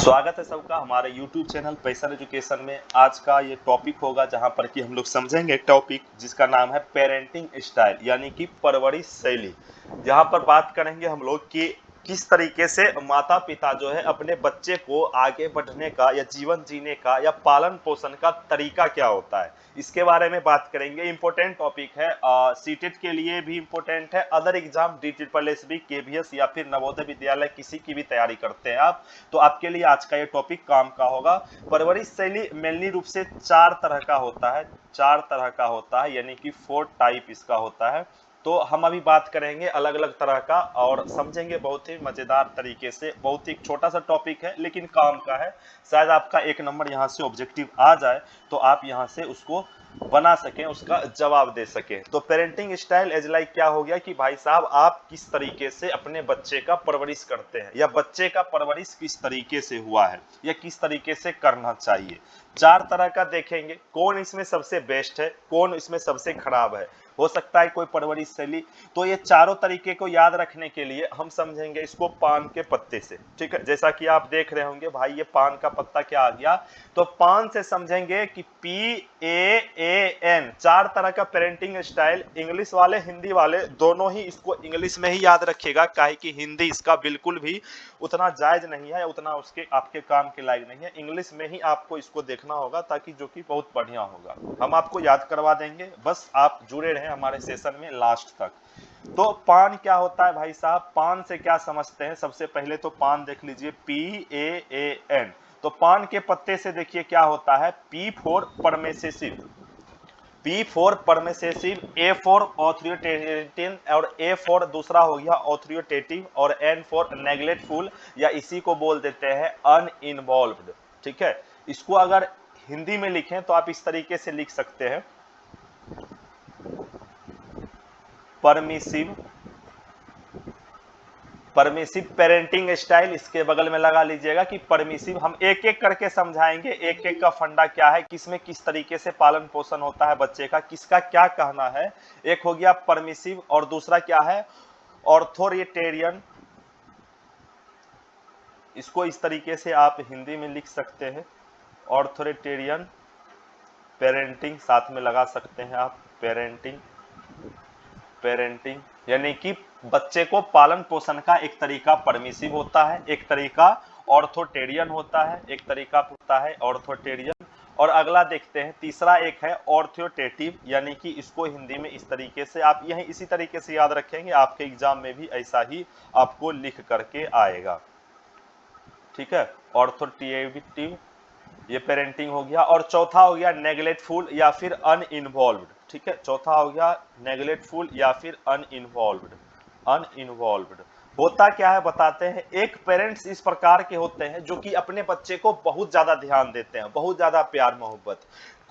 स्वागत है सबका हमारे YouTube चैनल पैसा एजुकेशन में। आज का ये टॉपिक होगा जहां पर कि हम लोग समझेंगे टॉपिक जिसका नाम है पेरेंटिंग स्टाइल यानी कि परवरिश शैली। जहां पर बात करेंगे हम लोग कि किस तरीके से माता पिता जो है अपने बच्चे को आगे बढ़ने का या जीवन जीने का या पालन पोषण का तरीका क्या होता है, इसके बारे में बात करेंगे। इंपॉर्टेंट टॉपिक है, सीटेट के लिए भी इंपॉर्टेंट है, अदर एग्जाम DSSB KVS या फिर नवोदय विद्यालय किसी की भी तैयारी करते हैं आप, तो आपके लिए आज का ये टॉपिक काम का होगा। परवरिश शैली मेनली रूप से चार तरह का होता है यानी कि 4 टाइप इसका होता है। तो हम अभी बात करेंगे अलग अलग तरह का और समझेंगे बहुत ही मजेदार तरीके से। बहुत ही छोटा सा टॉपिक है लेकिन काम का है, शायद आपका 1 नंबर यहाँ से ऑब्जेक्टिव आ जाए तो आप यहाँ से उसको बना सकें, उसका जवाब दे सकें। तो पेरेंटिंग स्टाइल एज लाइक क्या हो गया कि भाई साहब आप किस तरीके से अपने बच्चे का परवरिश करते हैं या बच्चे का परवरिश किस तरीके से हुआ है या किस तरीके से करना चाहिए। 4 तरह का देखेंगे, कौन इसमें सबसे बेस्ट है, कौन इसमें सबसे खराब है, हो सकता है कोई परवरिश शैली। तो ये चारों तरीके को याद रखने के लिए हम समझेंगे इसको पान के पत्ते से। ठीक है, जैसा कि आप देख रहे होंगे भाई ये पान का पत्ता क्या आ गया, तो पान से समझेंगे कि PAAN 4 तरह का पेरेंटिंग स्टाइल। इंग्लिश वाले हिंदी वाले दोनों ही इसको इंग्लिश में ही याद रखिएगा, काहे कि हिंदी इसका बिल्कुल भी उतना जायज नहीं है, उतना उसके आपके काम के लायक नहीं है। इंग्लिश में ही आपको इसको देखना होगा ताकि जो कि बहुत बढ़िया होगा। हम आपको याद करवा देंगे, बस आप जुड़े रहें हमारे सेशन में लास्ट तक। तो पान क्या होता है भाई साहब, पान से क्या समझते हैं। सबसे पहले तो पान देख लीजिए, PAAN। तो पान के पत्ते से देखिए क्या होता है, P for permissive, P for permissive, A for authoritative और A फॉर दूसरा हो गया ऑथोरिटेटिव और N फॉर नेग्लेक्टफुल या इसी को बोल देते हैं अनइन्वॉल्व्ड। ठीक है, इसको अगर हिंदी में लिखें तो आप इस तरीके से लिख सकते हैं, परमिसिव पेरेंटिंग स्टाइल। इसके बगल में लगा लीजिएगा कि परमिसिव। हम एक एक करके समझाएंगे, एक एक का फंडा क्या है, किसमें किस तरीके से पालन पोषण होता है बच्चे का, किसका क्या कहना है। एक हो गया परमिसिव और दूसरा क्या है ऑर्थोरिटेरियन। इसको इस तरीके से आप हिंदी में लिख सकते हैं, ऑर्थोरिटेरियन पेरेंटिंग साथ में लगा सकते हैं आप, पेरेंटिंग यानी कि बच्चे को पालन पोषण का एक तरीका परमिसिव होता है, एक तरीका ऑर्थोटेरियन होता है, एक तरीका होता है ऑर्थोटेरियन। और अगला देखते हैं, तीसरा एक है ऑर्थोटेटिव यानी कि इसको हिंदी में इस तरीके से आप यही इसी तरीके से याद रखेंगे, आपके एग्जाम में भी ऐसा ही आपको लिख करके आएगा। ठीक है, ऑर्थोटेटिव ये पेरेंटिंग हो गया। और चौथा हो गया नेग्लेक्टफुल या फिर अनइन्वॉल्व्ड। ठीक है, चौथा हो गया नेग्लेक्टफुल या फिर अनइन्वॉल्व्ड होता क्या है बताते हैं। एक पेरेंट्स इस प्रकार के होते हैं जो कि अपने बच्चे को बहुत ज्यादा ध्यान देते हैं, बहुत ज्यादा प्यार मोहब्बत।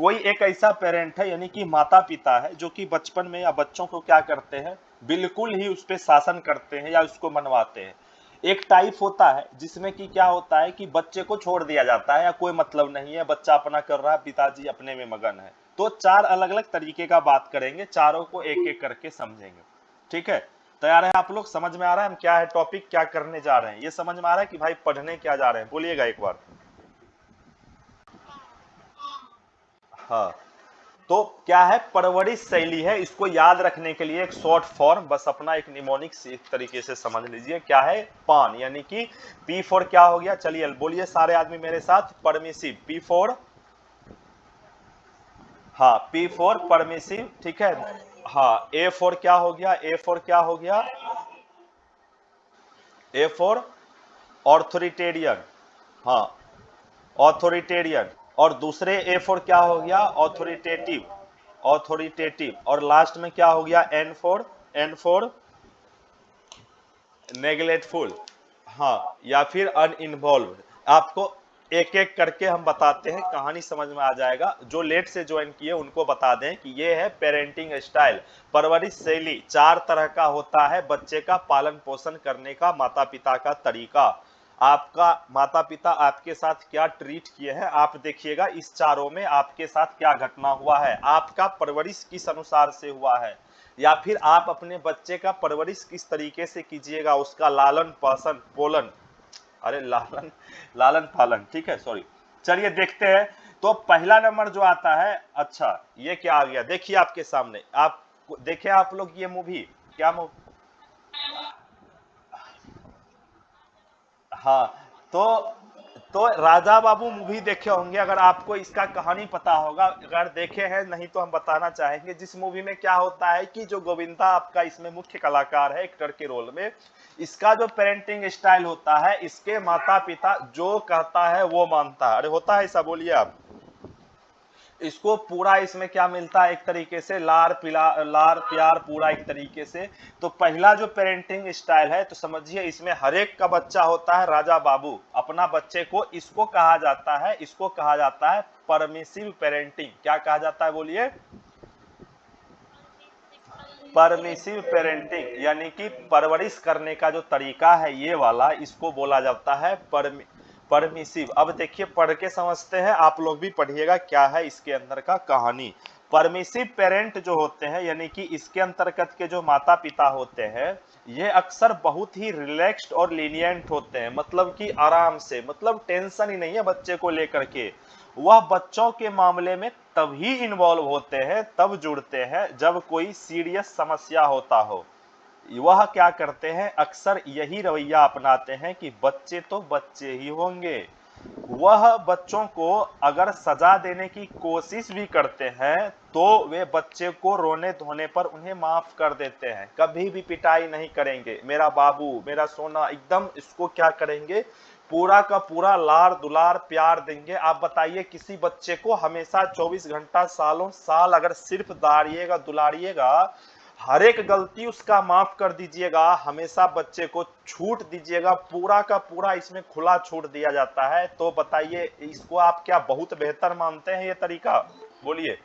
कोई एक ऐसा पेरेंट है यानी कि माता पिता है जो कि बचपन में या बच्चों को क्या करते हैं, बिल्कुल ही उस पर शासन करते हैं या उसको मनवाते हैं। एक टाइप होता है जिसमें कि क्या होता है कि बच्चे को छोड़ दिया जाता है या कोई मतलब नहीं है, बच्चा अपना कर रहा है, पिताजी अपने में मगन है। तो 4 अलग अलग तरीके का बात करेंगे, चारों को एक एक करके समझेंगे। ठीक है, तैयार है आप लोग, समझ में आ रहा है हम क्या है टॉपिक, क्या करने जा रहे हैं, ये समझ में आ रहा है कि भाई पढ़ने क्या जा रहे हैं, बोलिएगा एक बार। हाँ, तो क्या है परवरिश शैली है, इसको याद रखने के लिए एक शॉर्ट फॉर्म, बस अपना एक निमोनिक तरीके से समझ लीजिए क्या है पान यानी कि P फॉर क्या हो गया, चलिए बोलिए सारे आदमी मेरे साथ, परमिसिव, P फॉर, हाँ P फॉर परमिसिव। ठीक है, हाँ A फॉर क्या हो गया, A फॉर क्या हो गया, A फॉर ऑर्थोरिटेरियन, हाँ ऑथोरिटेरियन। और दूसरे ए फॉर क्या हो गया ऑथोरिटेटिव, और लास्ट में क्या हो गया एन फॉर नेग्लेक्टफुल, हाँ या फिर अनइन्वॉल्व। आपको एक एक करके हम बताते हैं, कहानी समझ में आ जाएगा। जो लेट से ज्वाइन किए उनको बता दें कि ये है पेरेंटिंग स्टाइल, परवरिश शैली। 4 तरह का होता है बच्चे का पालन पोषण करने का, माता पिता का तरीका। आपका माता पिता आपके साथ क्या ट्रीट किए हैं आप देखिएगा, इस चारों में आपके साथ क्या घटना हुआ है, आपका परवरिश किस अनुसार से हुआ है, या फिर आप अपने बच्चे का परवरिश किस तरीके से कीजिएगा, उसका लालन पालन पोलन अरे लालन, लालन पालन, ठीक है, सॉरी। चलिए देखते हैं। तो पहला नंबर जो आता है, अच्छा ये क्या आ गया, देखिए आपके सामने, आप देखे आप लोग ये मूवी, क्या हाँ, तो राजा बाबू मूवी देखे होंगे, अगर आपको इसका कहानी पता होगा, अगर देखे हैं नहीं तो हम बताना चाहेंगे। जिस मूवी में क्या होता है कि जो गोविंदा आपका इसमें मुख्य कलाकार है एक्टर के रोल में, इसका जो पेरेंटिंग स्टाइल होता है, इसके माता पिता जो कहता है वो मानता है। अरे होता है ऐसा, बोलिए आप। इसको पूरा इसमें क्या मिलता है, एक तरीके से लार प्यार पूरा एक तरीके से। तो पहला जो पेरेंटिंग स्टाइल है, तो समझिए इसमें हर एक का बच्चा होता है राजा बाबू अपना बच्चे को, इसको कहा जाता है, इसको कहा जाता है परमिसिव पेरेंटिंग। क्या कहा जाता है, बोलिए? परमिसिव पेरेंटिंग, यानी कि परवरिश करने का जो तरीका है ये वाला, इसको बोला जाता है परमिसिव। अब देखिए पढ़ के समझते हैं, आप लोग भी पढ़िएगा क्या है इसके अंदर का कहानी। परमिसिव पेरेंट जो होते हैं, यानी कि इसके अंतर्गत के जो माता पिता होते हैं, ये अक्सर बहुत ही रिलैक्स्ड और लीनियंट होते हैं, मतलब कि आराम से, मतलब टेंशन ही नहीं है बच्चे को लेकर के। वह बच्चों के मामले में तभी इन्वॉल्व होते हैं, तब जुड़ते हैं जब कोई सीरियस समस्या होता हो। वह क्या करते हैं, अक्सर यही रवैया अपनाते हैं कि बच्चे तो बच्चे ही होंगे। वह बच्चों को अगर सजा देने की कोशिश भी करते हैं तो वे बच्चे को रोने धोने पर उन्हें माफ कर देते हैं, कभी भी पिटाई नहीं करेंगे। मेरा बाबू, मेरा सोना, एकदम इसको क्या करेंगे, पूरा का पूरा लार दुलार प्यार देंगे। आप बताइए किसी बच्चे को हमेशा 24 घंटा सालों साल अगर सिर्फ दारिएगा दुलारिएगा, हर एक गलती उसका माफ कर दीजिएगा, हमेशा बच्चे को छूट दीजिएगा, पूरा का पूरा इसमें खुला छूट दिया जाता है, तो बताइए इसको आप क्या बहुत बेहतर मानते हैं ये तरीका, बोलिए?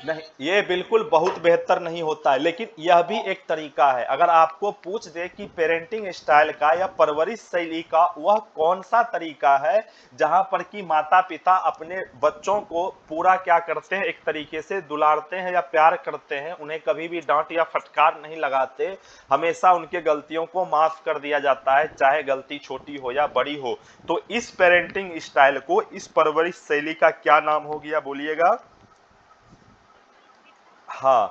नहीं, ये बिल्कुल बहुत बेहतर नहीं होता है, लेकिन यह भी एक तरीका है। अगर आपको पूछ दे कि पेरेंटिंग स्टाइल का या परवरिश शैली का वह कौन सा तरीका है जहां पर कि माता पिता अपने बच्चों को पूरा क्या करते हैं, एक तरीके से दुलारते हैं या प्यार करते हैं, उन्हें कभी भी डांट या फटकार नहीं लगाते, हमेशा उनके गलतियों को माफ कर दिया जाता है, चाहे गलती छोटी हो या बड़ी हो, तो इस पेरेंटिंग स्टाइल को, इस परवरिश शैली का क्या नाम हो गया, बोलिएगा? हाँ,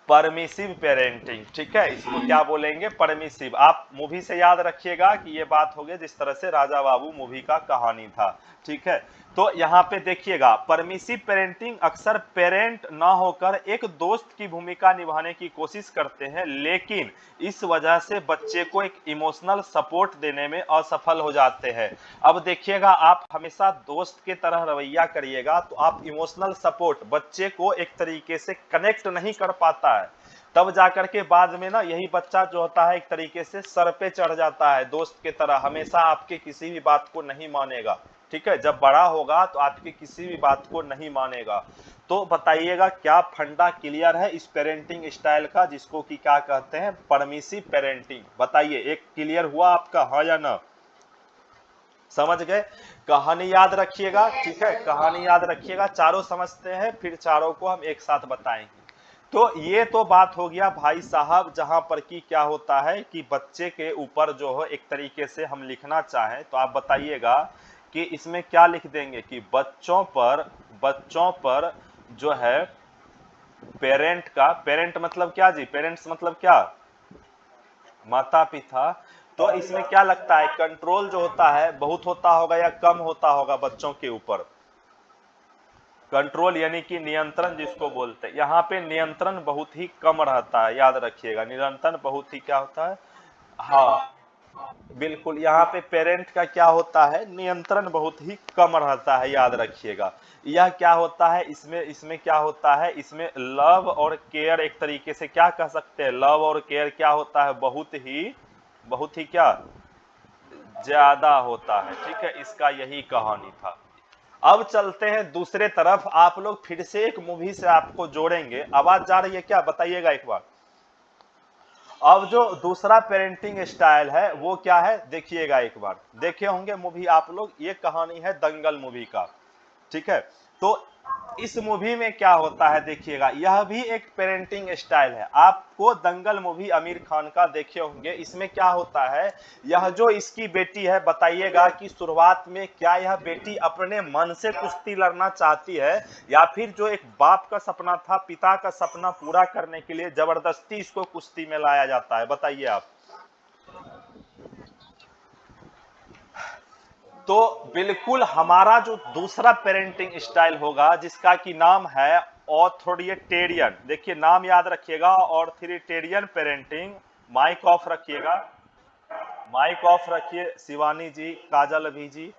परमिसिव पेरेंटिंग, ठीक है, इसको क्या बोलेंगे, परमिसिव। आप मूवी से याद रखिएगा कि ये बात हो गई जिस तरह से राजा बाबू मूवी का कहानी था, ठीक है। तो यहाँ पे देखिएगा, परमिसिव पेरेंटिंग अक्सर पेरेंट ना होकर एक दोस्त की भूमिका निभाने की कोशिश करते हैं, लेकिन इस वजह से बच्चे को एक इमोशनल सपोर्ट देने में असफल हो जाते हैं। अब देखिएगा, आप हमेशा दोस्त के तरह रवैया करिएगा तो आप इमोशनल सपोर्ट, बच्चे को एक तरीके से कनेक्ट नहीं कर पाता है, तब जाकर के बाद में ना यही बच्चा जो होता है एक तरीके से सर पे चढ़ जाता है, दोस्त के तरह हमेशा आपके किसी भी बात को नहीं मानेगा, ठीक है। जब बड़ा होगा तो आपकी किसी भी बात को नहीं मानेगा। तो बताइएगा क्या फंडा क्लियर है इस पेरेंटिंग स्टाइल का, जिसको कि क्या कहते हैं, परमिसिव पेरेंटिंग? बताइए, एक क्लियर हुआ आपका, हाँ या ना? समझ गए? कहानी याद रखिएगा, ठीक है, कहानी याद रखिएगा, चारों समझते हैं, फिर चारों को हम एक साथ बताएंगे। तो ये तो बात हो गया भाई साहब, जहां पर कि क्या होता है कि बच्चे के ऊपर जो है एक तरीके से हम लिखना चाहें तो आप बताइएगा कि इसमें क्या लिख देंगे कि बच्चों पर जो है पेरेंट का, पेरेंट मतलब क्या जी, पेरेंट्स मतलब क्या, माता पिता। तो इसमें क्या लगता है, कंट्रोल जो होता है बहुत होता होगा या कम होता होगा बच्चों के ऊपर? कंट्रोल यानी कि नियंत्रण जिसको बोलते हैं, यहाँ पे नियंत्रण बहुत ही कम रहता है, याद रखिएगा, नियंत्रण बहुत ही क्या होता है, हाँ बिल्कुल, यहाँ पे पेरेंट का क्या होता है, नियंत्रण बहुत ही कम रहता है, याद रखिएगा। यह क्या होता है, इसमें इसमें क्या होता है, इसमें लव और केयर, एक तरीके से क्या कह सकते हैं, लव और केयर क्या होता है, बहुत ही क्या ज्यादा होता है, ठीक है। इसका यही कहानी था। अब चलते हैं दूसरे तरफ, आप लोग फिर से एक मूवी से आपको जोड़ेंगे, आवाज जा रही है क्या, बताइएगा एक बार। अब जो दूसरा पेरेंटिंग स्टाइल है वो क्या है, देखिएगा एक बार, देखे होंगे मूवी आप लोग, ये कहानी है दंगल मूवी का, ठीक है। तो इस मूवी में क्या होता है देखिएगा, यह भी एक पेरेंटिंग स्टाइल है। आपको दंगल मूवी आमिर खान का देखे होंगे, इसमें क्या होता है, यह जो इसकी बेटी है, बताइएगा कि शुरुआत में क्या यह बेटी अपने मन से कुश्ती लड़ना चाहती है, या फिर जो एक बाप का सपना था, पिता का सपना पूरा करने के लिए जबरदस्ती इसको कुश्ती में लाया जाता है, बताइए आप। तो बिल्कुल हमारा जो दूसरा पेरेंटिंग स्टाइल होगा, जिसका कि नाम है ऑथोरिटेरियन, देखिए नाम याद रखिएगा, ऑथोरिटेरियन पेरेंटिंग। माइक ऑफ रखिएगा, माइक ऑफ रखिए शिवानी जी, काजल अभी जी,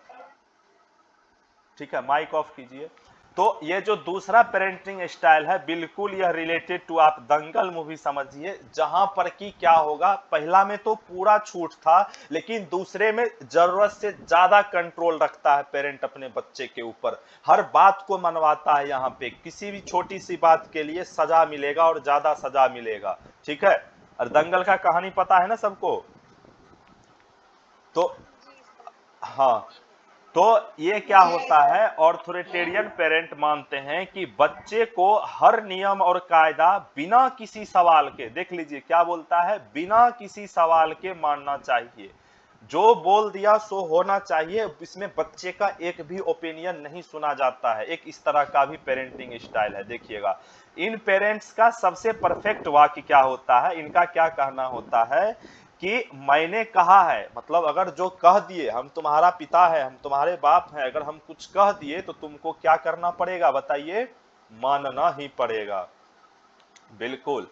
ठीक है, माइक ऑफ कीजिए। तो ये जो दूसरा पेरेंटिंग स्टाइल है, बिल्कुल यह रिलेटेड टू आप दंगल मूवी समझिए, जहां पर कि क्या होगा, पहला में तो पूरा छूट था, लेकिन दूसरे में जरूरत से ज्यादा कंट्रोल रखता है पेरेंट अपने बच्चे के ऊपर, हर बात को मनवाता है। यहाँ पे किसी भी छोटी सी बात के लिए सजा मिलेगा और ज्यादा सजा मिलेगा, ठीक है। और दंगल का कहानी पता है ना सबको। तो हाँ, तो ये क्या होता है, ऑथोरिटेरियन पेरेंट मानते हैं कि बच्चे को हर नियम और कायदा बिना किसी सवाल के, देख लीजिए क्या बोलता है, बिना किसी सवाल के मानना चाहिए, जो बोल दिया सो होना चाहिए, इसमें बच्चे का एक भी ओपिनियन नहीं सुना जाता है। एक इस तरह का भी पेरेंटिंग स्टाइल है, देखिएगा। इन पेरेंट्स का सबसे परफेक्ट वाक्य क्या होता है, इनका क्या कहना होता है कि मैंने कहा है, मतलब अगर जो कह दिए, हम तुम्हारा पिता है, हम तुम्हारे बाप हैं, अगर हम कुछ कह दिए तो तुमको क्या करना पड़ेगा, बताइए, मानना ही पड़ेगा। बिल्कुल।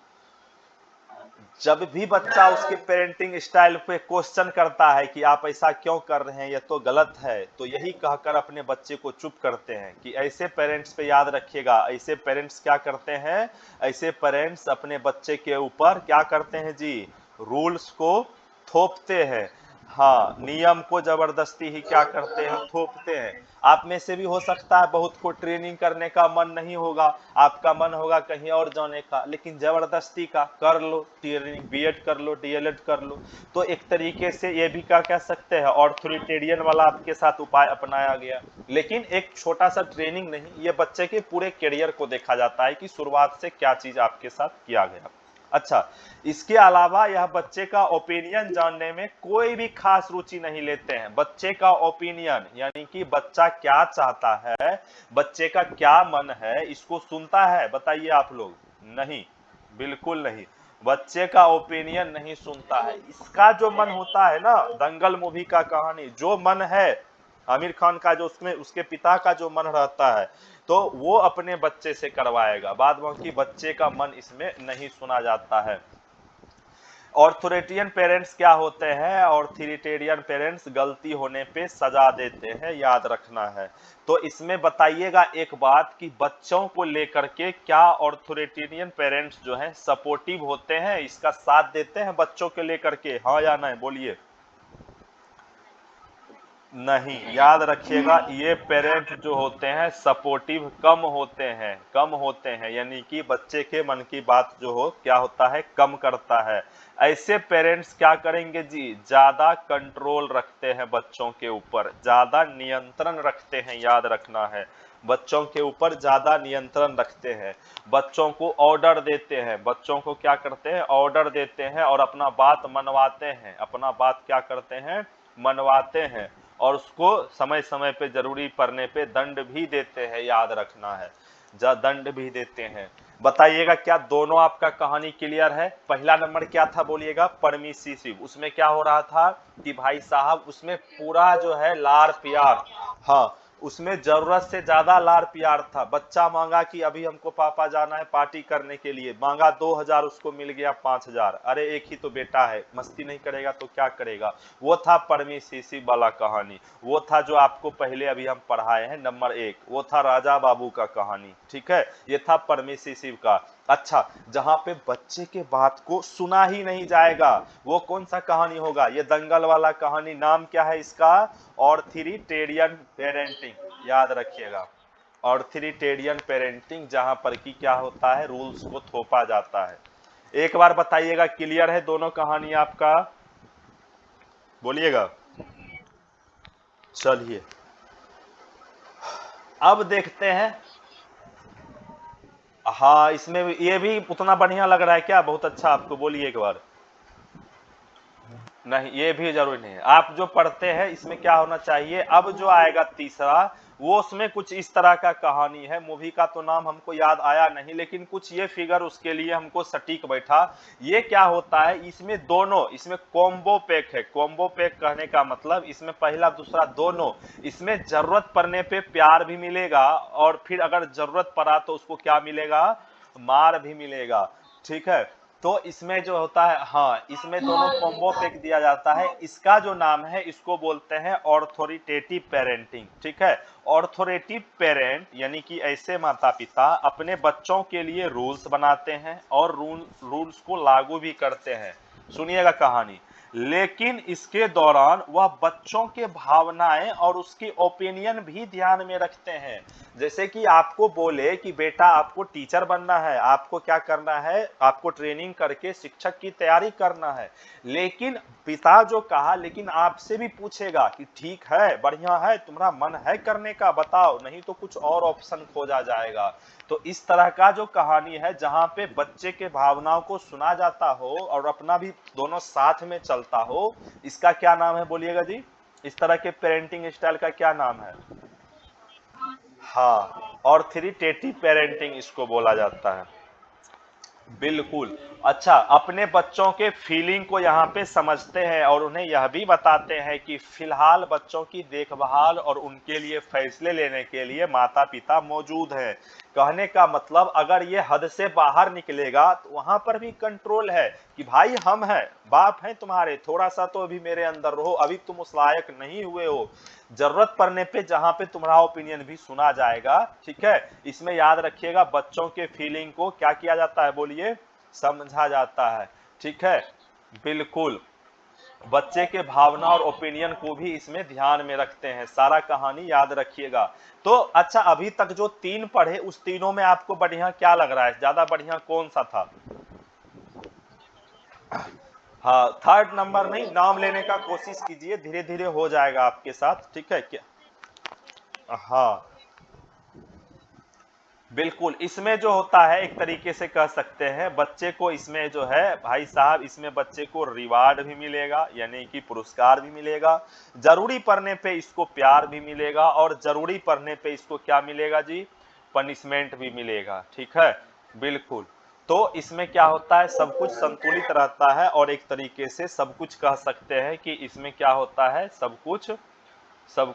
जब भी बच्चा उसके पेरेंटिंग स्टाइल पे क्वेश्चन करता है कि आप ऐसा क्यों कर रहे हैं, ये तो गलत है, तो यही कहकर अपने बच्चे को चुप करते हैं कि ऐसे पेरेंट्स पे याद रखिएगा, ऐसे पेरेंट्स क्या करते हैं, ऐसे पेरेंट्स अपने बच्चे के ऊपर क्या करते हैं जी, रूल्स को थोपते हैं। हाँ, नियम को जबरदस्ती ही क्या करते हैं, थोपते हैं। आप में से भी हो सकता है बहुत को ट्रेनिंग करने का मन नहीं होगा, आपका मन होगा कहीं और जाने का, लेकिन जबरदस्ती का कर लो ट्रेनिंग, बीएड कर लो, डीएलएड कर लो। तो एक तरीके से ये भी क्या कह सकते हैं, ऑथोरिटेरियन वाला आपके साथ उपाय अपनाया गया। लेकिन एक छोटा सा ट्रेनिंग नहीं, ये बच्चे के पूरे करियर को देखा जाता है कि शुरुआत से क्या चीज आपके साथ किया गया। अच्छा, इसके अलावा यह बच्चे का ओपिनियन जानने में कोई भी खास रुचि नहीं लेते हैं। बच्चे का ओपिनियन यानी कि बच्चा क्या चाहता है, बच्चे का क्या मन है, इसको सुनता है, बताइए आप लोग। नहीं, बिल्कुल नहीं, बच्चे का ओपिनियन नहीं सुनता है। इसका जो मन होता है ना, दंगल मूवी का कहानी, जो मन है आमिर खान का, जो उसमें उसके पिता का जो मन रहता है, तो वो अपने बच्चे से करवाएगा, बाद बाकी बच्चे का मन इसमें नहीं सुना जाता है। ऑर्थोरिटेरियन पेरेंट्स क्या होते हैं, ऑर्थोरिटेरियन पेरेंट्स गलती होने पे सजा देते हैं, याद रखना है। तो इसमें बताइएगा एक बात कि बच्चों को लेकर के क्या ऑर्थोरिटेरियन पेरेंट्स जो हैं सपोर्टिव होते हैं, इसका साथ देते हैं बच्चों के लेकर के, हाँ या नहीं, बोलिए। नहीं, याद रखिएगा, ये पेरेंट जो होते हैं सपोर्टिव कम होते हैं, कम होते हैं, यानी कि बच्चे के मन की बात जो हो क्या होता है, कम करता है। ऐसे पेरेंट्स क्या करेंगे जी, ज्यादा कंट्रोल रखते हैं बच्चों के ऊपर, ज्यादा नियंत्रण रखते हैं, याद रखना है, बच्चों के ऊपर ज्यादा नियंत्रण रखते हैं, बच्चों को ऑर्डर देते हैं, बच्चों को क्या करते हैं, ऑर्डर देते हैं, और अपना बात मनवाते हैं, अपना बात क्या करते हैं, मनवाते हैं, और उसको समय समय पे जरूरी पड़ने पे दंड भी देते हैं, याद रखना है, दंड भी देते हैं। बताइएगा क्या दोनों आपका कहानी क्लियर है। पहला नंबर क्या था बोलिएगा, परमिसिव, उसमें क्या हो रहा था कि भाई साहब उसमें पूरा जो है लार प्यार, हाँ, उसमें जरूरत से ज्यादा लार प्यार था। बच्चा मांगा कि अभी हमको पापा जाना है पार्टी करने के लिए, मांगा 2000, उसको मिल गया 5000, अरे एक ही तो बेटा है, मस्ती नहीं करेगा तो क्या करेगा। वो था परमिसिव वाला कहानी, वो था जो आपको पहले अभी हम पढ़ाए हैं, नंबर 1 वो था राजा बाबू का कहानी, ठीक है, ये था परमिसिव का। अच्छा, जहां पे बच्चे के बात को सुना ही नहीं जाएगा, वो कौन सा कहानी होगा, ये दंगल वाला कहानी, नाम क्या है इसका, ऑर्थोरिटेरियन पेरेंटिंग, याद रखिएगा, ऑर्थोरिटेरियन पेरेंटिंग, जहां पर कि क्या होता है, रूल्स को थोपा जाता है। एक बार बताइएगा क्लियर है दोनों कहानी आपका, बोलिएगा। चलिए, अब देखते हैं हाँ, इसमें ये भी उतना बढ़िया लग रहा है क्या? बहुत अच्छा, आपको बोलिए एक बार। नहीं, ये भी जरूरी नहीं है। आप जो पढ़ते हैं इसमें क्या होना चाहिए, अब जो आएगा तीसरा वो उसमें कुछ इस तरह का कहानी है। मूवी का तो नाम हमको याद आया नहीं, लेकिन कुछ ये फिगर उसके लिए हमको सटीक बैठा। ये क्या होता है, इसमें दोनों, इसमें कॉम्बो पैक है। कॉम्बो पैक कहने का मतलब इसमें पहला दूसरा दोनों, इसमें जरूरत पड़ने पे प्यार भी मिलेगा और फिर अगर जरूरत पड़ा तो उसको क्या मिलेगा, मार भी मिलेगा। ठीक है, तो इसमें जो होता है, हाँ, इसमें दोनों कॉम्बो पैक दिया जाता है। इसका जो नाम है इसको बोलते हैं ऑर्थोरिटेटिव पेरेंटिंग। ठीक है, ऑर्थोरेटिव पेरेंट यानी कि ऐसे माता पिता अपने बच्चों के लिए रूल्स बनाते हैं और रूल्स को लागू भी करते हैं। सुनिएगा कहानी, लेकिन इसके दौरान वह बच्चों के भावनाएं और उसकी ओपिनियन भी ध्यान में रखते हैं। जैसे कि आपको बोले कि बेटा आपको टीचर बनना है, आपको क्या करना है, आपको ट्रेनिंग करके शिक्षक की तैयारी करना है, लेकिन पिता जो कहा, लेकिन आपसे भी पूछेगा कि ठीक है, बढ़िया है, तुम्हारा मन है करने का, बताओ, नहीं तो कुछ और ऑप्शन खोजा जाएगा। तो इस तरह का जो कहानी है जहां पे बच्चे के भावनाओं को सुना जाता हो और अपना भी दोनों साथ में चलता हो, इसका क्या नाम है बोलिएगा जी? इस तरह के पेरेंटिंग स्टाइल का क्या नाम है? हाँ, ऑर्थोरिटेटिव पेरेंटिंग इसको बोला जाता है। बिल्कुल। अच्छा, अपने बच्चों के फीलिंग को यहाँ पे समझते हैं और उन्हें यह भी बताते हैं कि फिलहाल बच्चों की देखभाल और उनके लिए फैसले लेने के लिए माता पिता मौजूद हैं। कहने का मतलब अगर ये हद से बाहर निकलेगा तो वहां पर भी कंट्रोल है कि भाई हम हैं, बाप हैं तुम्हारे, थोड़ा सा तो अभी मेरे अंदर रहो, अभी तुम उस लायक नहीं हुए हो। जरूरत पड़ने पे जहां पे तुम्हारा ओपिनियन भी सुना जाएगा। ठीक है, इसमें याद रखिएगा बच्चों के फीलिंग को क्या किया जाता है बोलिए, समझा जाता है। ठीक है, बिल्कुल, बच्चे के भावना और ओपिनियन को भी इसमें ध्यान में रखते हैं। सारा कहानी याद रखिएगा। तो अच्छा, अभी तक जो तीन पढ़े उस तीनों में आपको बढ़िया क्या लग रहा है, ज्यादा बढ़िया कौन सा था? हाँ, थर्ड नंबर नहीं, नाम लेने का कोशिश कीजिए, धीरे धीरे हो जाएगा आपके साथ। ठीक है क्या? हाँ, बिल्कुल, इसमें जो होता है एक तरीके से कह सकते हैं बच्चे को, इसमें जो है भाई साहब, इसमें बच्चे को रिवार्ड भी मिलेगा यानी कि पुरस्कार भी मिलेगा, जरूरी पड़ने पे इसको प्यार भी मिलेगा और जरूरी पड़ने पे इसको क्या मिलेगा जी, पनिशमेंट भी मिलेगा। ठीक है, बिल्कुल। तो इसमें क्या होता है, सब कुछ संतुलित रहता है और एक तरीके से सब कुछ कह सकते हैं कि इसमें क्या होता है, सब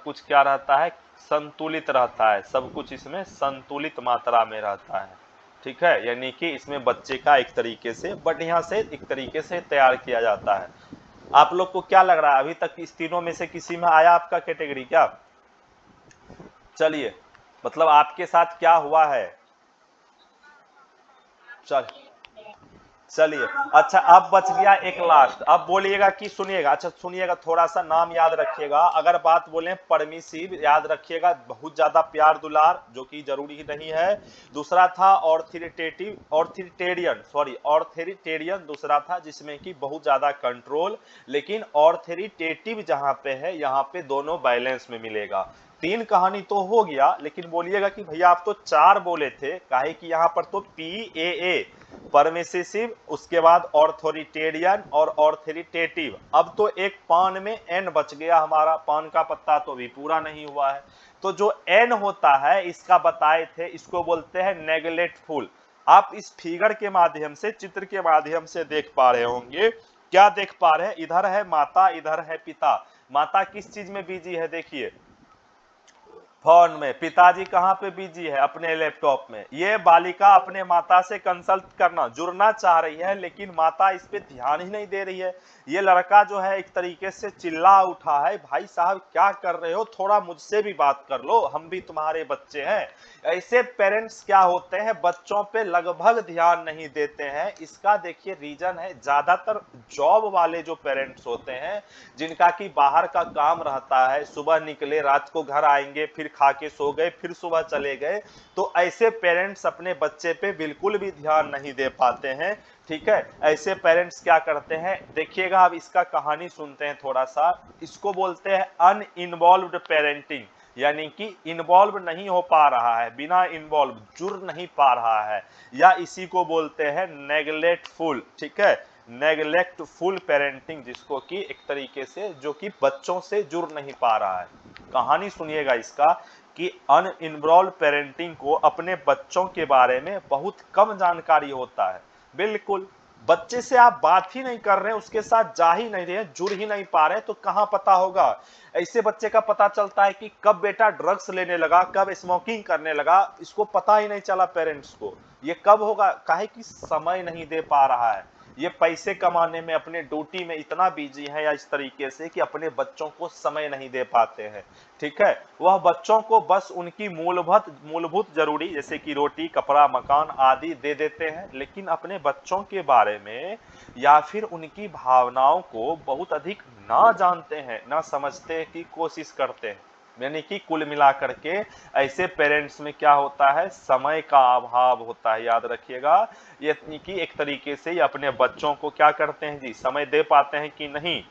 कुछ क्या रहता है, संतुलित रहता है। सब कुछ इसमें संतुलित मात्रा में रहता है। ठीक है, यानी कि इसमें बच्चे का एक तरीके से बढ़िया से एक तरीके से तैयार किया जाता है। आप लोग को क्या लग रहा है, अभी तक इस तीनों में से किसी में आया आपका कैटेगरी क्या? चलिए, मतलब आपके साथ क्या हुआ है? चल, चलिए, अच्छा, अब बच गया एक लास्ट। अब बोलिएगा कि सुनिएगा, अच्छा सुनिएगा, थोड़ा सा नाम याद रखिएगा। अगर बात बोले परमिसिव, याद रखिएगा बहुत ज्यादा प्यार दुलार, जो कि जरूरी नहीं है। दूसरा था ऑर्थोरिटेटिव, ऑर्थोरिटेरियन, सॉरी, ऑर्थोरिटेरियन दूसरा था, जिसमें कि बहुत ज्यादा कंट्रोल। लेकिन ऑर्थोरिटेटिव जहां पे है, यहाँ पे दोनों बैलेंस में मिलेगा। तीन कहानी तो हो गया, लेकिन बोलिएगा कि भैया आप तो चार बोले थे, काहे कि यहाँ पर तो PAA, परमिसिव, उसके बाद ऑर्थोरिटेरियन और ऑर्थोरिटेटिव। अब तो एक पान में एन बच गया, हमारा पान का पत्ता तो भी पूरा नहीं हुआ है। तो जो एन होता है इसका बताए थे, इसको बोलते हैं नेग्लेक्टफुल। आप इस फिगर के माध्यम से, चित्र के माध्यम से देख पा रहे होंगे, क्या देख पा रहे हैं, इधर है माता, इधर है पिता। माता किस चीज में बिजी है देखिए, फोन में। पिताजी कहाँ पे बिजी है, अपने लैपटॉप में। ये बालिका अपने माता से कंसल्ट करना, जुड़ना चाह रही है, लेकिन माता इस पे ध्यान ही नहीं दे रही है। ये लड़का जो है एक तरीके से चिल्ला उठा है, भाई साहब क्या कर रहे हो, थोड़ा मुझसे भी बात कर लो, हम भी तुम्हारे बच्चे हैं। ऐसे पेरेंट्स क्या होते हैं, बच्चों पे लगभग ध्यान नहीं देते हैं। इसका देखिए रीजन है, ज्यादातर जॉब वाले जो पेरेंट्स होते हैं, जिनका कि बाहर का काम रहता है, सुबह निकले, रात को घर आएंगे, फिर खा के सो गए, फिर सुबह चले गए, तो ऐसे पेरेंट्स अपने बच्चे पे बिल्कुल भी ध्यान नहीं दे पाते हैं। ठीक है, ऐसे पेरेंट्स क्या करते हैं, देखिएगा, अब इसका कहानी सुनते हैं थोड़ा सा। इसको बोलते हैं अनइन्वॉल्व्ड पेरेंटिंग। यानी कि इन्वॉल्व नहीं हो पा रहा है, बिना इन्वॉल्व जुड़ नहीं पा रहा है, या इसी को बोलते हैं नेग्लेक्टफुल, ठीक है, नेग्लेक्टफुल पेरेंटिंग, जिसको कि एक तरीके से जो कि बच्चों से जुड़ नहीं पा रहा है। कहानी सुनिएगा इसका कि अनइन्वॉल्व पेरेंटिंग को अपने बच्चों के बारे में बहुत कम जानकारी होता है। बिल्कुल, बच्चे से आप बात ही नहीं कर रहे हैं, उसके साथ जा ही नहीं रहे, जुड़ ही नहीं पा रहे, तो कहां पता होगा। ऐसे बच्चे का पता चलता है कि कब बेटा ड्रग्स लेने लगा, कब स्मोकिंग करने लगा, इसको पता ही नहीं चला पेरेंट्स को। ये कब होगा, काहे कि समय नहीं दे पा रहा है, ये पैसे कमाने में, अपने ड्यूटी में इतना बिजी है, या इस तरीके से कि अपने बच्चों को समय नहीं दे पाते हैं। ठीक है, वह बच्चों को बस उनकी मूलभूत जरूरी जैसे कि रोटी, कपड़ा, मकान आदि दे देते हैं, लेकिन अपने बच्चों के बारे में या फिर उनकी भावनाओं को बहुत अधिक ना जानते हैं, ना समझते की कोशिश करते हैं। यानी कि कुल मिलाकर के ऐसे पेरेंट्स में क्या होता है, समय का अभाव होता है, याद रखिएगा। ये कि एक तरीके से ये अपने बच्चों को क्या करते हैं जी, समय दे पाते हैं कि नहीं,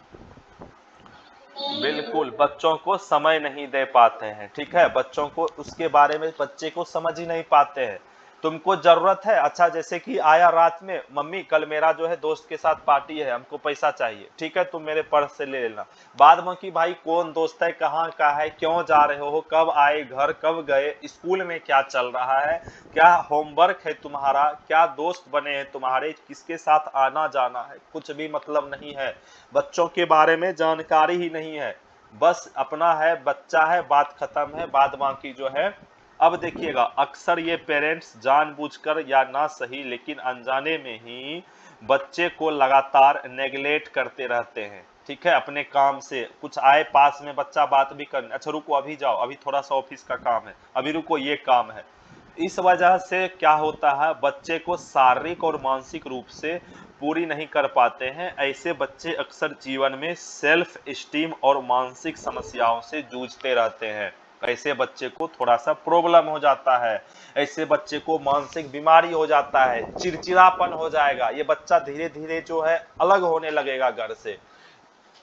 बिल्कुल बच्चों को समय नहीं दे पाते हैं। ठीक है, बच्चों को उसके बारे में बच्चे को समझ ही नहीं पाते हैं। तुमको जरूरत है, अच्छा जैसे कि आया रात में, मम्मी कल मेरा जो है दोस्त के साथ पार्टी है, हमको पैसा चाहिए, ठीक है तुम मेरे पर्स से ले लेना। बाद में कि भाई कौन दोस्त है, कहाँ का है, क्यों जा रहे हो, कब आए घर, कब गए, स्कूल में क्या चल रहा है, क्या होमवर्क है तुम्हारा, क्या दोस्त बने हैं तुम्हारे, किसके साथ आना जाना है, कुछ भी मतलब नहीं है। बच्चों के बारे में जानकारी ही नहीं है, बस अपना है, बच्चा है, बात खत्म है, बाद बाकी जो है। अब देखिएगा, अक्सर ये पेरेंट्स जानबूझकर या ना सही लेकिन अनजाने में ही बच्चे को लगातार नेगलेक्ट करते रहते हैं। ठीक है, अपने काम से कुछ आए पास में, बच्चा बात भी कर, अच्छा रुको अभी जाओ, अभी थोड़ा सा ऑफिस का काम है, अभी रुको ये काम है। इस वजह से क्या होता है, बच्चे को शारीरिक और मानसिक रूप से पूरी नहीं कर पाते हैं। ऐसे बच्चे अक्सर जीवन में सेल्फ स्टीम और मानसिक समस्याओं से जूझते रहते हैं। ऐसे बच्चे को थोड़ा सा प्रॉब्लम हो जाता है, ऐसे बच्चे को मानसिक बीमारी हो जाता है, चिड़चिड़ापन हो जाएगा, ये बच्चा धीरे धीरे जो है अलग होने लगेगा घर से।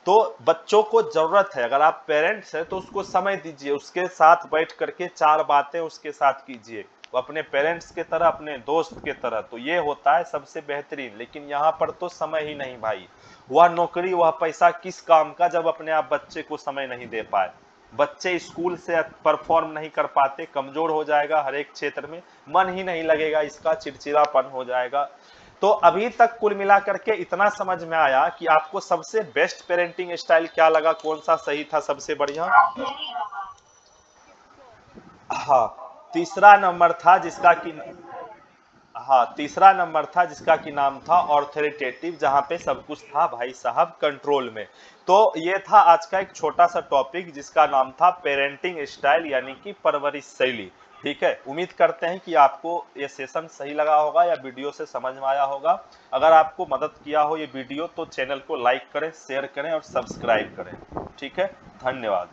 तो बच्चों को जरूरत है, अगर आप पेरेंट्स हैं तो उसको समय दीजिए, उसके साथ बैठ करके चार बातें उसके साथ कीजिए, अपने पेरेंट्स के तरह, अपने दोस्त के तरह, तो ये होता है सबसे बेहतरीन। लेकिन यहाँ पर तो समय ही नहीं भाई, वह नौकरी वह पैसा किस काम का जब अपने आप बच्चे को समय नहीं दे पाए। बच्चे स्कूल से परफॉर्म नहीं कर पाते, कमजोर हो जाएगा हर एक क्षेत्र में, मन ही नहीं लगेगा इसका, चिड़चिड़ापन हो जाएगा। तो अभी तक कुल मिला करके इतना समझ में आया कि आपको सबसे बेस्ट पेरेंटिंग स्टाइल क्या लगा, कौन सा सही था सबसे बढ़िया। हाँ, तीसरा नंबर था जिसका कि, हाँ तीसरा नंबर था जिसका कि नाम था ऑर्थोरिटेटिव, जहां पे सब कुछ था भाई साहब कंट्रोल में। तो ये था आज का एक छोटा सा टॉपिक जिसका नाम था पेरेंटिंग स्टाइल, यानी कि परवरिश शैली। ठीक है, उम्मीद करते हैं कि आपको ये सेशन सही लगा होगा या वीडियो से समझ में आया होगा। अगर आपको मदद किया हो ये वीडियो तो चैनल को लाइक करें, शेयर करें और सब्सक्राइब करें। ठीक है, धन्यवाद।